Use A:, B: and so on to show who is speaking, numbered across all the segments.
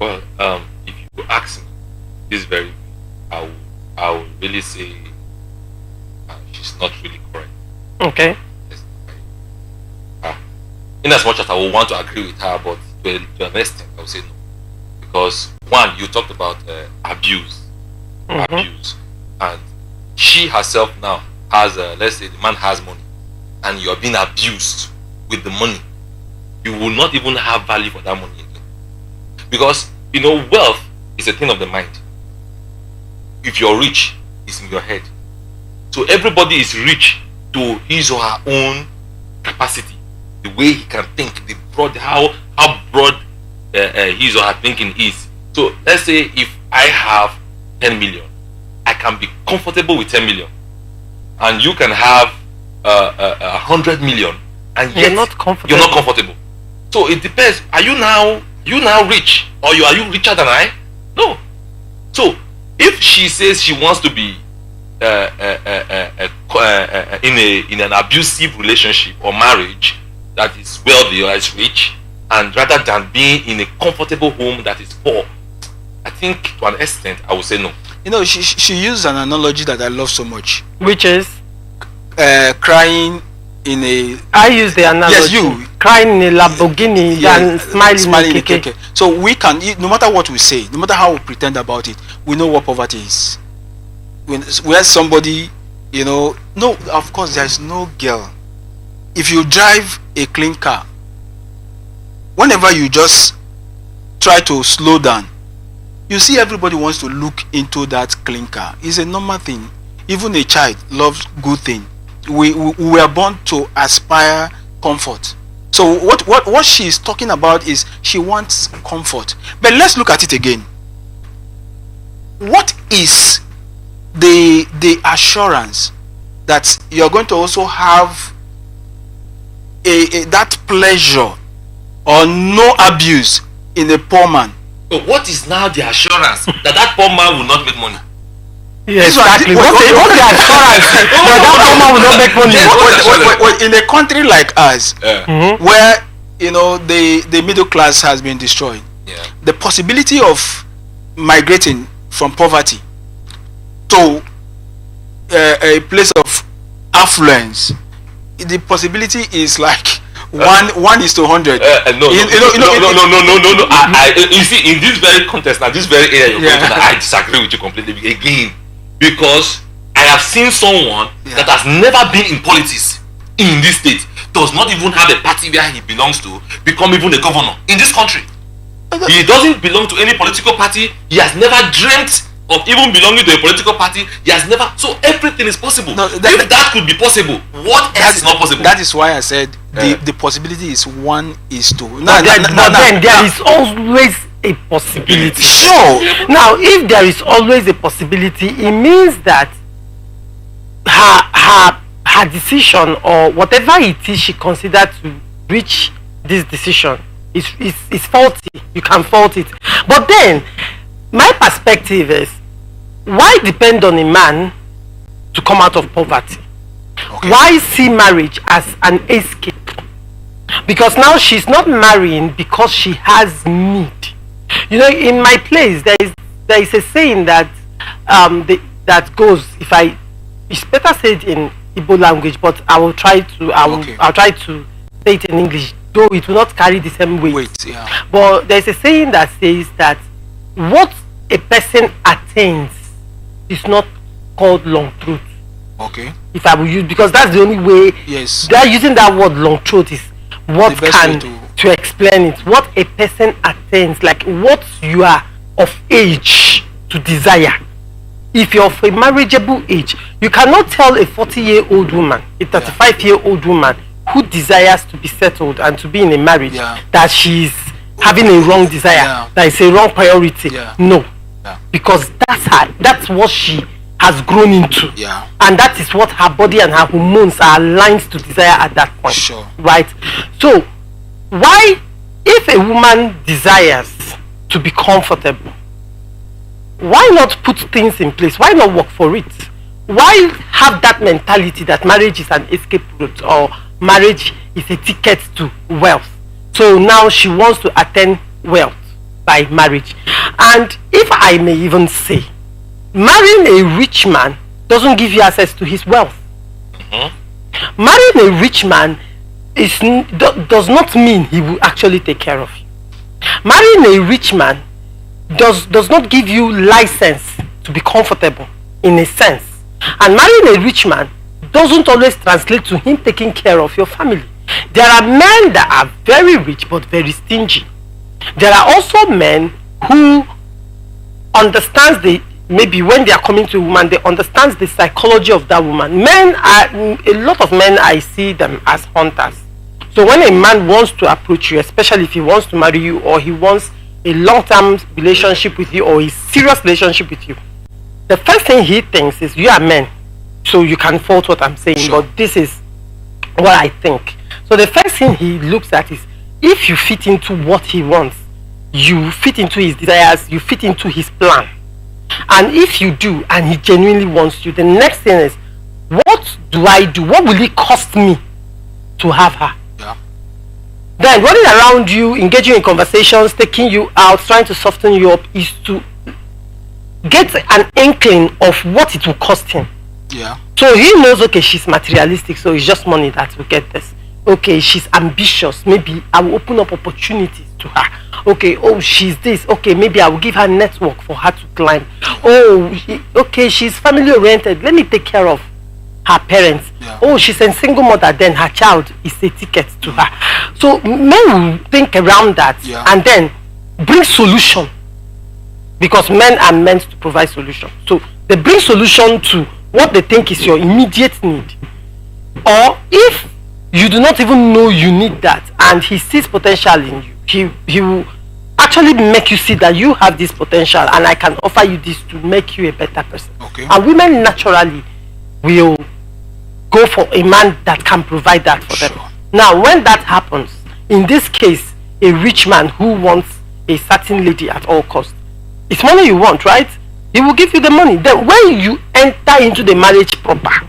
A: Well, if you ask me, this very, I would really say she's not really correct.
B: Okay.
A: Yes. In as much as I would want to agree with her, but to an extent, I would say no. Because one, you talked about abuse, and she herself now has, let's say, the man has money, and you are being abused with the money. You will not even have value for that money again, because wealth is a thing of the mind. If you're rich, it's in your head. So everybody is rich to his or her own capacity, the way he can think, how broad his or her thinking is. So let's say if I have 10 million, I can be comfortable with 10 million, and you can have 100 million, and yet
B: you're not comfortable.
A: You're not comfortable. So it depends. Are you now rich, or are you richer than I? No. So if she says she wants to be in an abusive relationship or marriage that is wealthy or is rich, and rather than being in a comfortable home that is poor, I think to an extent I would say no.
C: She used an analogy that I love so much,
B: which is
C: crying in a.
B: I use the analogy.
C: Yes, you
B: crying in a Lamborghini and smiling in a keke.
C: So we can, no matter what we say, no matter how we pretend about it, we know what poverty is. Where somebody, no, of course there is no girl. If you drive a clean car, whenever you just try to slow down, you see everybody wants to look into that clean car. It's a normal thing. Even a child loves good thing. We were born to aspire comfort. So what she is talking about is she wants comfort. But let's look at it again. What is the assurance that you're going to also have that pleasure or no abuse in a poor man?
A: So what is now the assurance that poor man will not make money?
B: Yes, exactly. What the assurance that poor man will not make money?
C: In a country like us, where the middle class has been destroyed, the possibility of migrating from poverty to a place of affluence, the possibility is like 1 is to 100.
A: No. You see, in this very context, now this very area you're going to, I disagree with you completely again, because I have seen someone that has never been in politics in this state, does not even have a party where he belongs to, become even a governor in this country. He doesn't belong to any political party. He has never dreamt of even belonging to a political party. He has never. So everything is possible. If that could be possible, what else is not possible?
C: That is why I said the possibility is 1 is to.
B: Then there is always a possibility.
C: Sure.
B: Now, if there is always a possibility, it means that her decision, or whatever it is she considered to reach this decision, is faulty. You can fault it. But then my perspective is, why depend on a man to come out of poverty? Okay. Why see marriage as an escape? Because now she's not marrying because she has need. In my place there is a saying that that goes, it's better said in Igbo language, but I'll try to say it in English, though it will not carry the same weight. But there's a saying that says that what a person attains is not called long truth.
C: Okay.
B: If I will use, because that's the only way.
C: Yes.
B: They are using that word long truth is what can to explain it. What a person attains, like what you are of age to desire. If you're of a marriageable age, you cannot tell a 40-year-old woman, a 35-year-old woman who desires to be settled and to be in a marriage that she's having a wrong desire, that is a wrong priority. No. Because that's what she has grown into. And that is what her body and her hormones are aligned to desire at that point.
C: Sure.
B: Right? So, why, if a woman desires to be comfortable, why not put things in place? Why not work for it? Why have that mentality that marriage is an escape route, or marriage is a ticket to wealth? So now she wants to attain wealth. by marriage. And if I may even say, marrying a rich man doesn't give you access to his wealth. Marrying a rich man does not mean he will actually take care of you. Marrying a rich man does not give you license to be comfortable in a sense. And marrying a rich man doesn't always translate to him taking care of your family. There are men that are very rich but very stingy. There are also men who understands maybe when they are coming to a woman, they understand the psychology of that woman. A lot of men, I see them as hunters. So when a man wants to approach you, especially if he wants to marry you or he wants a long-term relationship with you or a serious relationship with you, the first thing he thinks is you are men, so you can fault what I'm saying,
C: Sure.
B: but this is what I think. So the first thing he looks at is if you fit into what he wants, you fit into his desires, you fit into his plan. And if you do and he genuinely wants you, the next thing is, what do I do? What will it cost me to have her?
C: Yeah.
B: Then running around you, engaging in conversations, taking you out, trying to soften you up is to get an inkling of what it will cost him.
C: Yeah.
B: So he knows, okay, she's materialistic, so it's just money that will get this. Okay, she's ambitious, maybe I will open up opportunities to her. Okay, oh, she's this, okay, maybe I will give her network for her to climb. Oh, okay, she's family oriented, let me take care of her parents.
C: Yeah.
B: Oh, she's a single mother, then her child is a ticket to her. So men will think around that,
C: Yeah.
B: and then bring solution, because men are meant to provide solution. So they bring solution to what they think is your immediate need. Or if you do not even know you need that and he sees potential in you, he will actually make you see that you have this potential and I can offer you this to make you a better person.
C: Okay.
B: And women naturally will go for a man that can provide that for them.
C: Sure.
B: Now when that happens, in this case, a rich man who wants a certain lady at all costs, it's money you want, right? He will give you the money. Then when you enter into the marriage proper,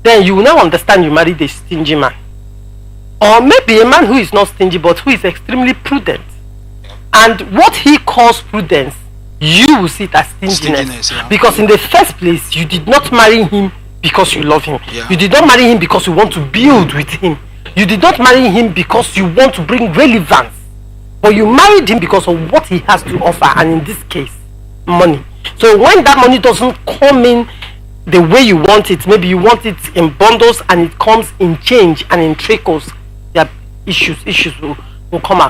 B: then you will now understand you married a stingy man. Or maybe a man who is not stingy but who is extremely prudent. And what he calls prudence, you will see it as stinginess.
C: Yeah.
B: Because in the first place, you did not marry him because you love him.
C: Yeah.
B: You did not marry him because you want to build with him. You did not marry him because you want to bring relevance. But you married him because of what he has to offer, and in this case, money. So when that money doesn't come in the way you want it, maybe you want it in bundles and it comes in change and in trickles, there are issues will come out.